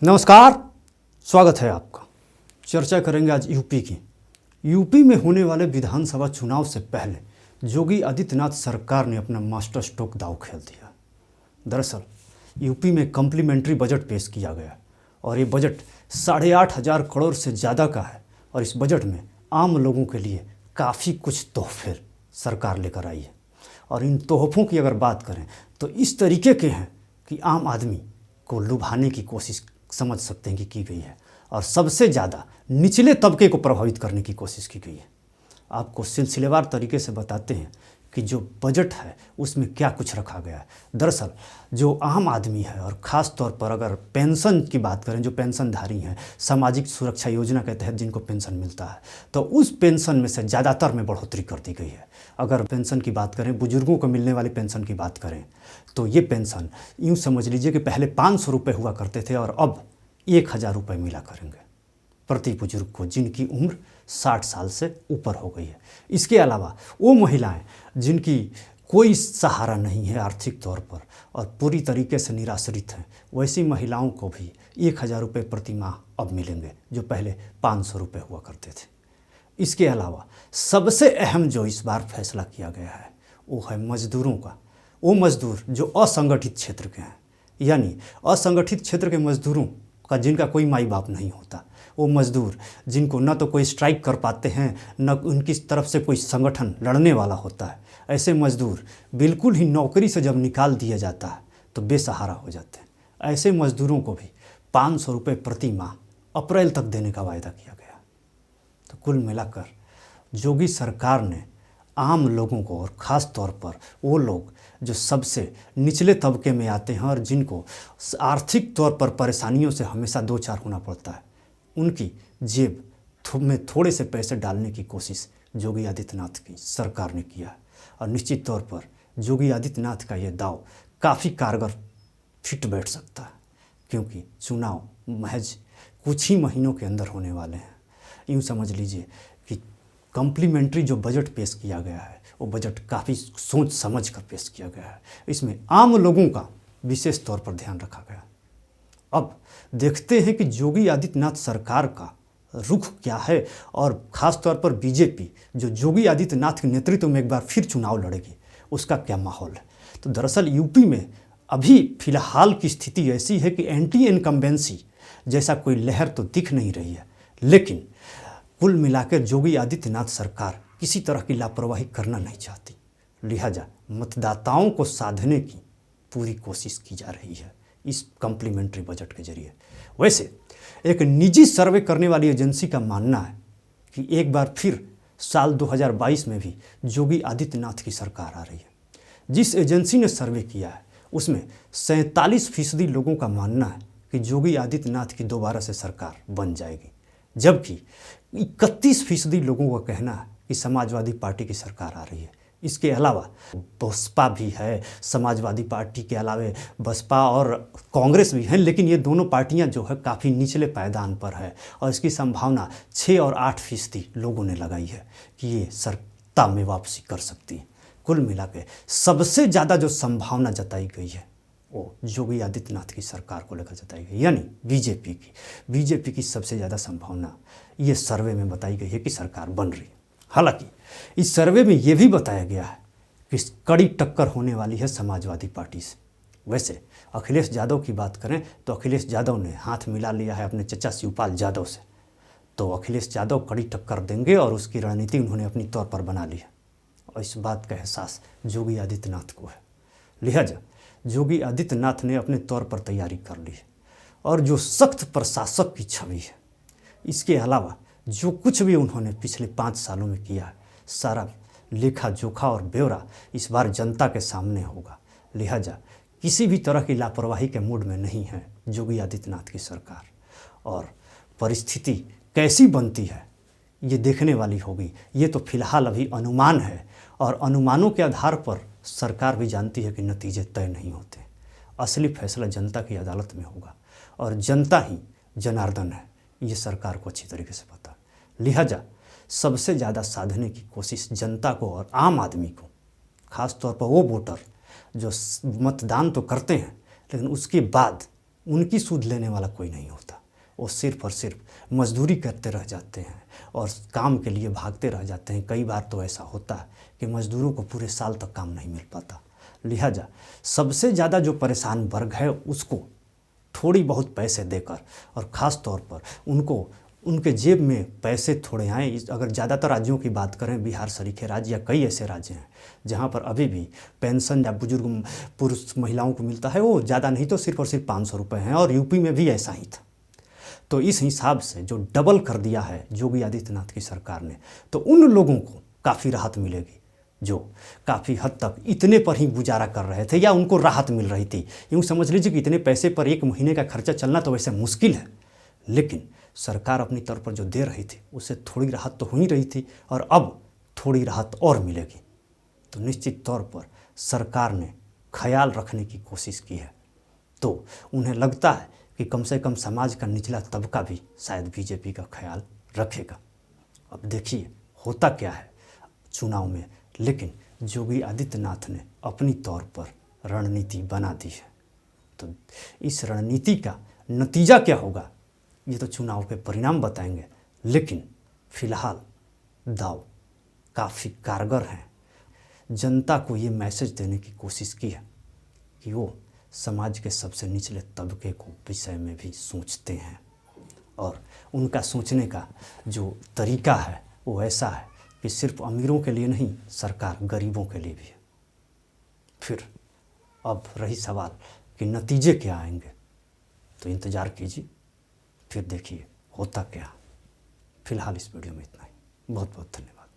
नमस्कार, स्वागत है आपका। चर्चा करेंगे आज यूपी की। यूपी में होने वाले विधानसभा चुनाव से पहले योगी आदित्यनाथ सरकार ने अपना मास्टर स्ट्रोक दांव खेल दिया। दरअसल यूपी में कम्प्लीमेंट्री बजट पेश किया गया और ये बजट 8,500 करोड़ से ज़्यादा का है और इस बजट में आम लोगों के लिए काफ़ी कुछ तोहफे सरकार लेकर आई है। और इन तोहफों की अगर बात करें तो इस तरीके के हैं कि आम आदमी को लुभाने की कोशिश समझ सकते हैं कि की गई है और सबसे ज़्यादा निचले तबके को प्रभावित करने की कोशिश की गई है। आपको सिलसिलेवार तरीके से बताते हैं कि जो बजट है उसमें क्या कुछ रखा गया है। दरअसल जो आम आदमी है और ख़ास तौर पर अगर पेंशन की बात करें, जो पेंशनधारी हैं, सामाजिक सुरक्षा योजना के तहत जिनको पेंशन मिलता है, तो उस पेंशन में से ज़्यादातर में बढ़ोतरी कर दी गई है। अगर पेंशन की बात करें, बुजुर्गों को मिलने वाली पेंशन की बात करें, तो ये पेंशन यूँ समझ लीजिए कि पहले 500 रुपये हुआ करते थे और अब 1,000 रुपये मिला करेंगे प्रति बुजुर्ग को जिनकी उम्र 60 साल से ऊपर हो गई है। इसके अलावा वो महिलाएं जिनकी कोई सहारा नहीं है आर्थिक तौर पर और पूरी तरीके से निराश्रित हैं, वैसी महिलाओं को भी 1,000 रुपये प्रति माह अब मिलेंगे, जो पहले 500 रुपये हुआ करते थे। इसके अलावा सबसे अहम जो इस बार फैसला किया गया है वो है मजदूरों का। वो मजदूर जो असंगठित क्षेत्र के हैं, यानी असंगठित क्षेत्र के मजदूरों का जिनका कोई माई बाप नहीं होता, वो मजदूर जिनको न तो कोई स्ट्राइक कर पाते हैं, न उनकी तरफ से कोई संगठन लड़ने वाला होता है, ऐसे मजदूर बिल्कुल ही नौकरी से जब निकाल दिया जाता है तो बेसहारा हो जाते हैं। ऐसे मजदूरों को भी 500 रुपये प्रति माह अप्रैल तक देने का वायदा किया गया। तो कुल मिलाकर योगी सरकार ने आम लोगों को और ख़ास तौर पर वो लोग जो सबसे निचले तबके में आते हैं और जिनको आर्थिक तौर पर परेशानियों से हमेशा दो चार होना पड़ता है, उनकी जेब में थोड़े से पैसे डालने की कोशिश योगी आदित्यनाथ की सरकार ने किया है। और निश्चित तौर पर योगी आदित्यनाथ का ये दाव काफ़ी कारगर फिट बैठ सकता है, क्योंकि चुनाव महज कुछ ही महीनों के अंदर होने वाले हैं। यूँ समझ लीजिए कि कम्प्लीमेंट्री जो बजट पेश किया गया है वो बजट काफ़ी सोच समझ कर पेश किया गया है। इसमें आम लोगों का विशेष तौर पर ध्यान रखा गया। अब देखते हैं कि योगी आदित्यनाथ सरकार का रुख क्या है और ख़ास तौर पर बीजेपी जो योगी आदित्यनाथ के नेतृत्व में एक बार फिर चुनाव लड़ेगी, उसका क्या माहौल है। तो दरअसल यूपी में अभी फिलहाल की स्थिति ऐसी है कि एंटी इनकम्बेंसी जैसा कोई लहर तो दिख नहीं रही है, लेकिन कुल मिलाकर योगी आदित्यनाथ सरकार किसी तरह की लापरवाही करना नहीं चाहती, लिहाजा मतदाताओं को साधने की पूरी कोशिश की जा रही है इस कम्प्लीमेंट्री बजट के जरिए। वैसे एक निजी सर्वे करने वाली एजेंसी का मानना है कि एक बार फिर साल 2022 में भी योगी आदित्यनाथ की सरकार आ रही है। जिस एजेंसी ने सर्वे किया है उसमें 47% लोगों का मानना है कि योगी आदित्यनाथ की दोबारा से सरकार बन जाएगी, जबकि 31% लोगों का कहना है कि समाजवादी पार्टी की सरकार आ रही है। इसके अलावा बसपा भी है, समाजवादी पार्टी के अलावा बसपा और कांग्रेस भी हैं, लेकिन ये दोनों पार्टियां जो है काफ़ी निचले पायदान पर है और इसकी संभावना 6 और 8% लोगों ने लगाई है कि ये सत्ता में वापसी कर सकती है। कुल मिला के सबसे ज़्यादा जो संभावना जताई गई है वो योगी आदित्यनाथ की सरकार को लेकर जताई गई, यानी बीजेपी की सबसे ज़्यादा संभावना ये सर्वे में बताई गई है कि सरकार बन रही है। हालांकि इस सर्वे में ये भी बताया गया है कि कड़ी टक्कर होने वाली है समाजवादी पार्टी से। वैसे अखिलेश यादव की बात करें तो अखिलेश यादव ने हाथ मिला लिया है अपने चचा शिवपाल यादव से, तो अखिलेश यादव कड़ी टक्कर देंगे और उसकी रणनीति उन्होंने अपनी तौर पर बना ली है और इस बात का एहसास योगी आदित्यनाथ को है। लिहाजा योगी आदित्यनाथ ने अपने तौर पर तैयारी कर ली है और जो सख्त प्रशासक की छवि है, इसके अलावा जो कुछ भी उन्होंने पिछले 5 सालों में किया है, सारा लेखा जोखा और ब्यौरा इस बार जनता के सामने होगा। लिहाजा किसी भी तरह की लापरवाही के मूड में नहीं है योगी आदित्यनाथ की सरकार और परिस्थिति कैसी बनती है ये देखने वाली होगी। ये तो फिलहाल अभी अनुमान है और अनुमानों के आधार पर सरकार भी जानती है कि नतीजे तय नहीं होते। असली फैसला जनता की अदालत में होगा और जनता ही जनार्दन है, ये सरकार को अच्छी तरीके से पता है। लिहाजा सबसे ज़्यादा साधने की कोशिश जनता को और आम आदमी को, ख़ास तौर पर वो वोटर जो मतदान तो करते हैं लेकिन उसके बाद उनकी सूद लेने वाला कोई नहीं होता। वो सिर्फ और सिर्फ मजदूरी करते रह जाते हैं और काम के लिए भागते रह जाते हैं। कई बार तो ऐसा होता है कि मजदूरों को पूरे साल तक काम नहीं मिल पाता। लिहाजा सबसे ज़्यादा जो परेशान वर्ग है उसको थोड़ी बहुत पैसे देकर, और ख़ास तौर पर उनको उनके जेब में पैसे थोड़े आएँ। अगर ज़्यादातर राज्यों की बात करें, बिहार सरीखे राज्य या कई ऐसे राज्य हैं जहाँ पर अभी भी पेंशन या बुजुर्ग पुरुष महिलाओं को मिलता है वो ज़्यादा नहीं तो सिर्फ और सिर्फ 500 रुपये हैं, और यूपी में भी ऐसा ही था। तो इस हिसाब से जो डबल कर दिया है योगी आदित्यनाथ की सरकार ने, तो उन लोगों को काफ़ी राहत मिलेगी जो काफ़ी हद तक इतने पर ही गुजारा कर रहे थे या उनको राहत मिल रही थी। यूँ समझ लीजिए कि इतने पैसे पर एक महीने का खर्चा चलना तो वैसे मुश्किल है, लेकिन सरकार अपनी तरफ पर जो दे रही थी उससे थोड़ी राहत तो हो ही रही थी, और अब थोड़ी राहत और मिलेगी। तो निश्चित तौर पर सरकार ने ख्याल रखने की कोशिश की है। तो उन्हें लगता है कि कम से कम समाज का निचला तबका भी शायद बीजेपी का ख्याल रखेगा। अब देखिए होता क्या है चुनाव में, लेकिन योगी आदित्यनाथ ने अपनी तौर पर रणनीति बना दी है। तो इस रणनीति का नतीजा क्या होगा ये तो चुनाव के परिणाम बताएंगे, लेकिन फिलहाल दाव काफ़ी कारगर हैं। जनता को ये मैसेज देने की कोशिश की है कि वो समाज के सबसे निचले तबके को विषय में भी सोचते हैं, और उनका सोचने का जो तरीका है वो ऐसा है कि सिर्फ अमीरों के लिए नहीं, सरकार गरीबों के लिए भी है। फिर अब रही सवाल कि नतीजे क्या आएंगे, तो इंतज़ार कीजिए, फिर देखिए होता क्या। फिलहाल इस वीडियो में इतना ही। बहुत बहुत धन्यवाद।